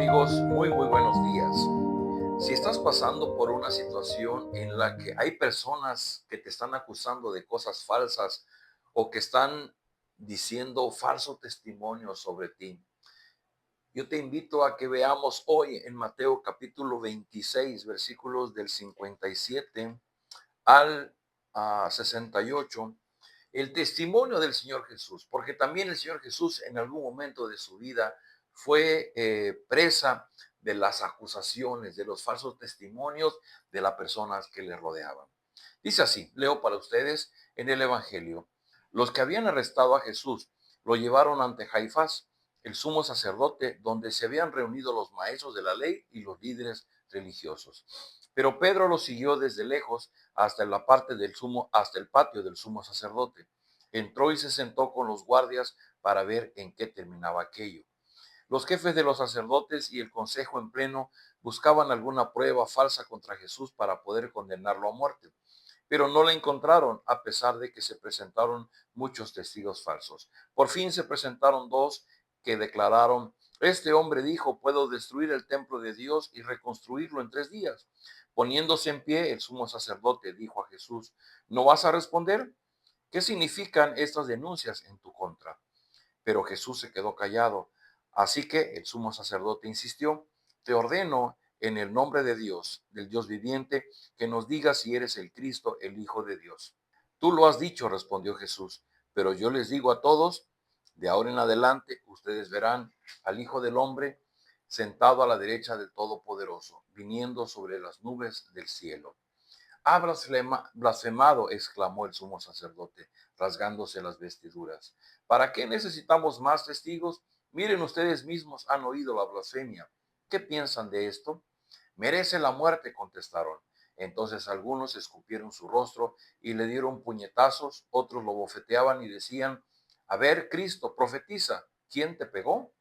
amigos? Muy buenos días. Si estás pasando por una situación en la que hay personas que te están acusando de cosas falsas o que están diciendo falso testimonio sobre ti, yo te invito a que veamos hoy en Mateo capítulo 26, versículos del 57 al 68, el testimonio del Señor Jesús, porque también el Señor Jesús en algún momento de su vida fue presa de las acusaciones, de los falsos testimonios de las personas que le rodeaban. Dice así, leo para ustedes en el Evangelio: los que habían arrestado a Jesús lo llevaron ante Caifás, el sumo sacerdote, donde se habían reunido los maestros de la ley y los líderes religiosos. Pero Pedro lo siguió desde lejos hasta la parte del sumo, hasta el patio del sumo sacerdote. Entró y se sentó con los guardias para ver en qué terminaba aquello. Los jefes de los sacerdotes y el consejo en pleno buscaban alguna prueba falsa contra Jesús para poder condenarlo a muerte, pero no la encontraron, a pesar de que se presentaron muchos testigos falsos. Por fin se presentaron dos que declararon: este hombre dijo, puedo destruir el templo de Dios y reconstruirlo en 3 días. Poniéndose en pie, el sumo sacerdote dijo a Jesús: ¿no vas a responder? ¿Qué significan estas denuncias en tu contra? Pero Jesús se quedó callado. Así que el sumo sacerdote insistió: te ordeno en el nombre de Dios, del Dios viviente, que nos digas si eres el Cristo, el Hijo de Dios. Tú lo has dicho, respondió Jesús, pero yo les digo a todos, de ahora en adelante ustedes verán al Hijo del Hombre sentado a la derecha del Todopoderoso, viniendo sobre las nubes del cielo. Ha blasfemado, exclamó el sumo sacerdote, rasgándose las vestiduras. ¿Para qué necesitamos más testigos? Miren, ustedes mismos han oído la blasfemia. ¿Qué piensan de esto? Merece la muerte, contestaron. Entonces algunos escupieron su rostro y le dieron puñetazos, otros lo bofeteaban y decían: a ver, Cristo, profetiza, ¿quién te pegó?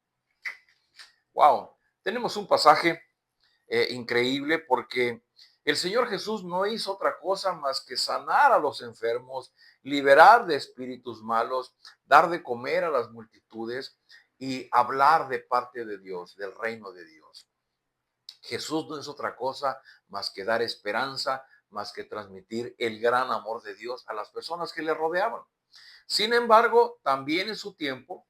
Wow, tenemos un pasaje increíble, porque el Señor Jesús no hizo otra cosa más que sanar a los enfermos, liberar de espíritus malos, dar de comer a las multitudes y hablar de parte de Dios, del reino de Dios. Jesús no es otra cosa más que dar esperanza, más que transmitir el gran amor de Dios a las personas que le rodeaban. Sin embargo, también en su tiempo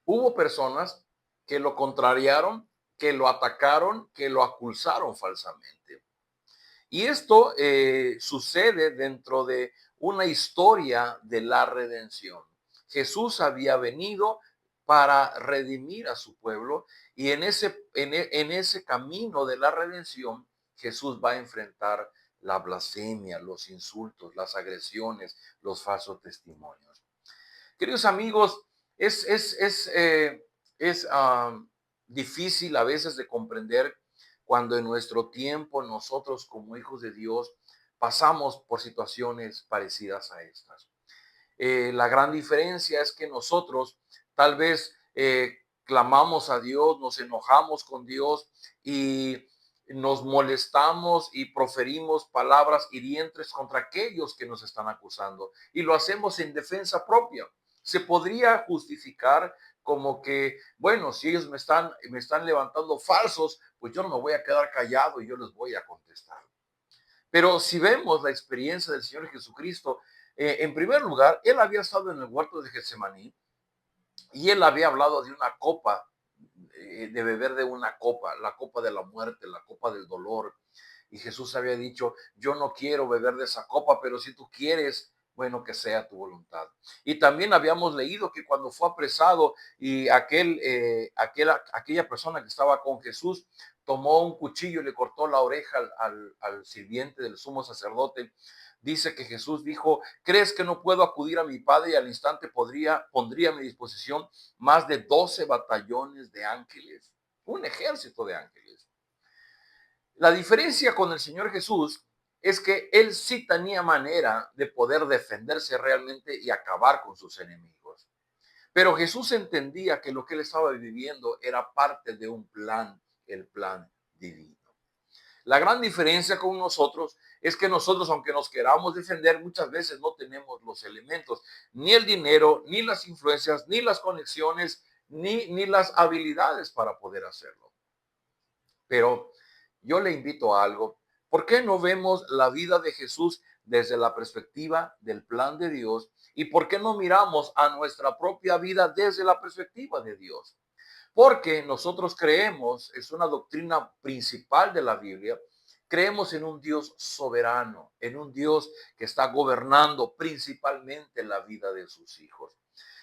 hubo personas que lo contrariaron, que lo atacaron, que lo acusaron falsamente. Y esto sucede dentro de una historia de la redención. Jesús había venido para redimir a su pueblo, y en ese camino de la redención Jesús va a enfrentar la blasfemia, los insultos, las agresiones, los falsos testimonios. Queridos amigos, es difícil a veces de comprender cuando en nuestro tiempo nosotros como hijos de Dios pasamos por situaciones parecidas a estas. La gran diferencia es que nosotros tal vez clamamos a Dios, nos enojamos con Dios y nos molestamos y proferimos palabras hirientes contra aquellos que nos están acusando, y lo hacemos en defensa propia. Se podría justificar como que, bueno, si ellos me están levantando falsos, pues yo no me voy a quedar callado y yo les voy a contestar. Pero si vemos la experiencia del Señor Jesucristo, en primer lugar, Él había estado en el huerto de Getsemaní y Él había hablado de una copa, de beber de una copa, la copa de la muerte, la copa del dolor. Y Jesús había dicho: yo no quiero beber de esa copa, pero si tú quieres, bueno, que sea tu voluntad. Y también habíamos leído que cuando fue apresado y aquella persona que estaba con Jesús tomó un cuchillo y le cortó la oreja al sirviente del sumo sacerdote, dice que Jesús dijo: ¿crees que no puedo acudir a mi Padre y al instante pondría a mi disposición más de 12 batallones de ángeles? Un ejército de ángeles. La diferencia con el Señor Jesús es que Él sí tenía manera de poder defenderse realmente y acabar con sus enemigos. Pero Jesús entendía que lo que Él estaba viviendo era parte de un plan, el plan divino. La gran diferencia con nosotros es que nosotros, aunque nos queramos defender, muchas veces no tenemos los elementos, ni el dinero, ni las influencias, ni las conexiones, ni las habilidades para poder hacerlo. Pero yo le invito a algo. ¿Por qué no vemos la vida de Jesús desde la perspectiva del plan de Dios? ¿Y por qué no miramos a nuestra propia vida desde la perspectiva de Dios? Porque nosotros creemos, es una doctrina principal de la Biblia, creemos en un Dios soberano, en un Dios que está gobernando principalmente la vida de sus hijos.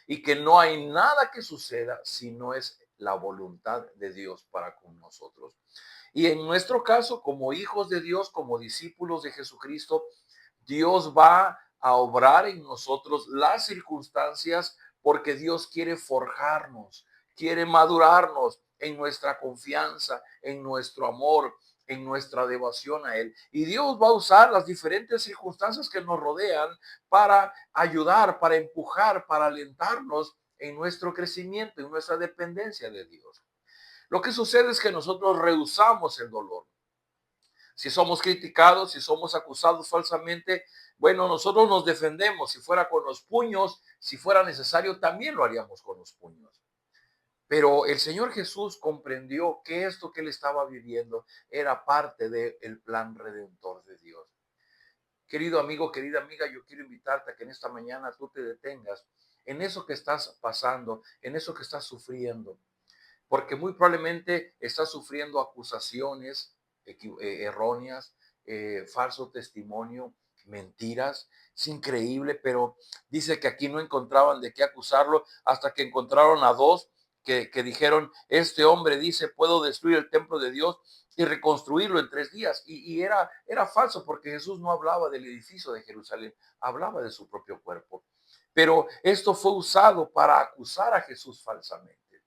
Y que no hay nada que suceda si no es la voluntad de Dios para con nosotros. Y en nuestro caso, como hijos de Dios, como discípulos de Jesucristo, Dios va a obrar en nosotros las circunstancias porque Dios quiere forjarnos, quiere madurarnos en nuestra confianza, en nuestro amor, en nuestra devoción a Él. Y Dios va a usar las diferentes circunstancias que nos rodean para ayudar, para empujar, para alentarnos en nuestro crecimiento, en nuestra dependencia de Dios. Lo que sucede es que nosotros rehusamos el dolor. Si somos criticados, si somos acusados falsamente, bueno, nosotros nos defendemos. Si fuera con los puños, si fuera necesario, también lo haríamos con los puños. Pero el Señor Jesús comprendió que esto que él estaba viviendo era parte del plan redentor de Dios. Querido amigo, querida amiga, yo quiero invitarte a que en esta mañana tú te detengas en eso que estás pasando, en eso que estás sufriendo, porque muy probablemente estás sufriendo acusaciones erróneas, falso testimonio, mentiras. Es increíble, pero dice que aquí no encontraban de qué acusarlo hasta que encontraron a dos que dijeron, este hombre dice, puedo destruir el templo de Dios y reconstruirlo en 3 días. Y era falso porque Jesús no hablaba del edificio de Jerusalén, hablaba de su propio cuerpo. Pero esto fue usado para acusar a Jesús falsamente.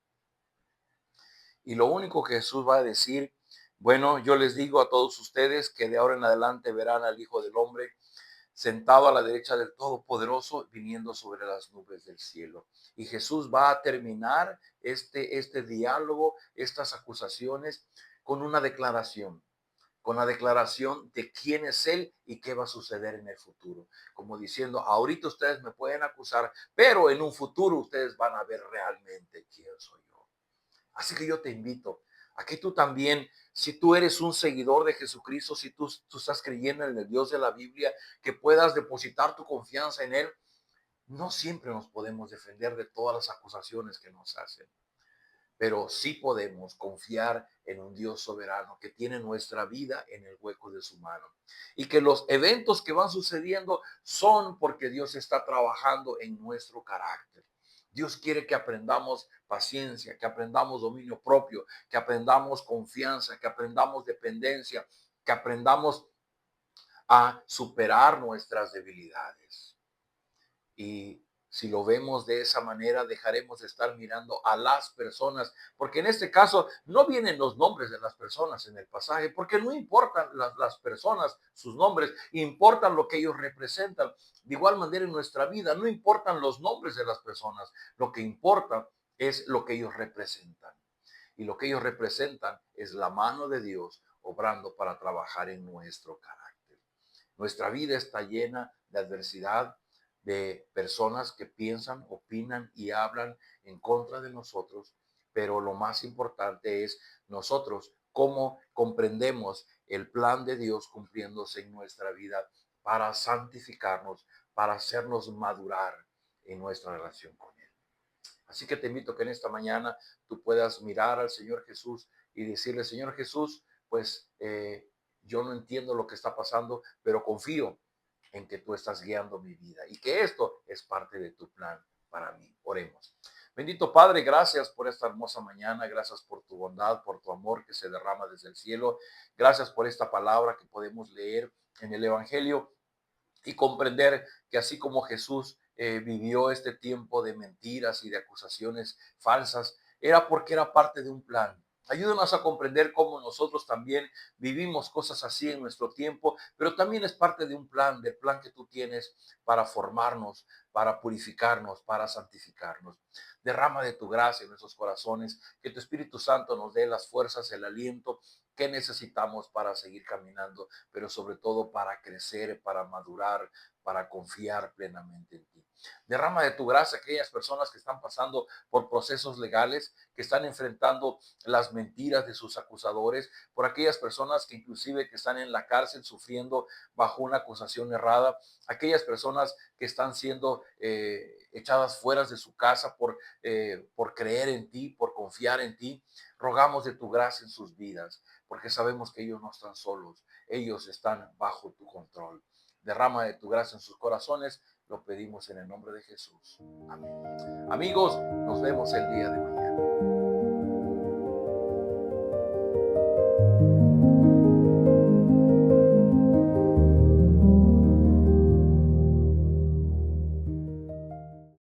Y lo único que Jesús va a decir, bueno, yo les digo a todos ustedes que de ahora en adelante verán al Hijo del Hombre sentado a la derecha del Todopoderoso, viniendo sobre las nubes del cielo. Y Jesús va a terminar este diálogo, estas acusaciones, con la declaración de quién es Él y qué va a suceder en el futuro. Como diciendo, ahorita ustedes me pueden acusar, pero en un futuro ustedes van a ver realmente quién soy yo. Así que yo te invito a que tú también, si tú eres un seguidor de Jesucristo, si tú estás creyendo en el Dios de la Biblia, que puedas depositar tu confianza en Él. No siempre nos podemos defender de todas las acusaciones que nos hacen, pero sí podemos confiar en un Dios soberano que tiene nuestra vida en el hueco de su mano y que los eventos que van sucediendo son porque Dios está trabajando en nuestro carácter. Dios quiere que aprendamos paciencia, que aprendamos dominio propio, que aprendamos confianza, que aprendamos dependencia, que aprendamos a superar nuestras debilidades. Y si lo vemos de esa manera, dejaremos de estar mirando a las personas, porque en este caso no vienen los nombres de las personas en el pasaje, porque no importan las personas, sus nombres, importan lo que ellos representan. De igual manera en nuestra vida, no importan los nombres de las personas, lo que importa es lo que ellos representan. Y lo que ellos representan es la mano de Dios obrando para trabajar en nuestro carácter. Nuestra vida está llena de adversidad, de personas que piensan, opinan y hablan en contra de nosotros, pero lo más importante es nosotros cómo comprendemos el plan de Dios cumpliéndose en nuestra vida para santificarnos, para hacernos madurar en nuestra relación con Él. Así que te invito que en esta mañana tú puedas mirar al Señor Jesús y decirle, Señor Jesús, pues yo no entiendo lo que está pasando, pero confío en que tú estás guiando mi vida y que esto es parte de tu plan para mí. Oremos. Bendito Padre, gracias por esta hermosa mañana, gracias por tu bondad, por tu amor que se derrama desde el cielo, gracias por esta palabra que podemos leer en el Evangelio y comprender que así como Jesús vivió este tiempo de mentiras y de acusaciones falsas, era porque era parte de un plan. Ayúdanos a comprender cómo nosotros también vivimos cosas así en nuestro tiempo, pero también es parte de un plan, del plan que tú tienes para formarnos, para purificarnos, para santificarnos. Derrama de tu gracia en nuestros corazones, que tu Espíritu Santo nos dé las fuerzas, el aliento que necesitamos para seguir caminando, pero sobre todo para crecer, para madurar, para confiar plenamente en ti. Derrama de tu gracia a aquellas personas que están pasando por procesos legales, que están enfrentando las mentiras de sus acusadores, por aquellas personas que inclusive que están en la cárcel sufriendo bajo una acusación errada, aquellas personas que están siendo echadas fuera de su casa por creer en ti, por confiar en ti. Rogamos de tu gracia en sus vidas, porque sabemos que ellos no están solos, ellos están bajo tu control. Derrama de tu gracia en sus corazones, lo pedimos en el nombre de Jesús. Amén. Amigos, nos vemos el día de mañana.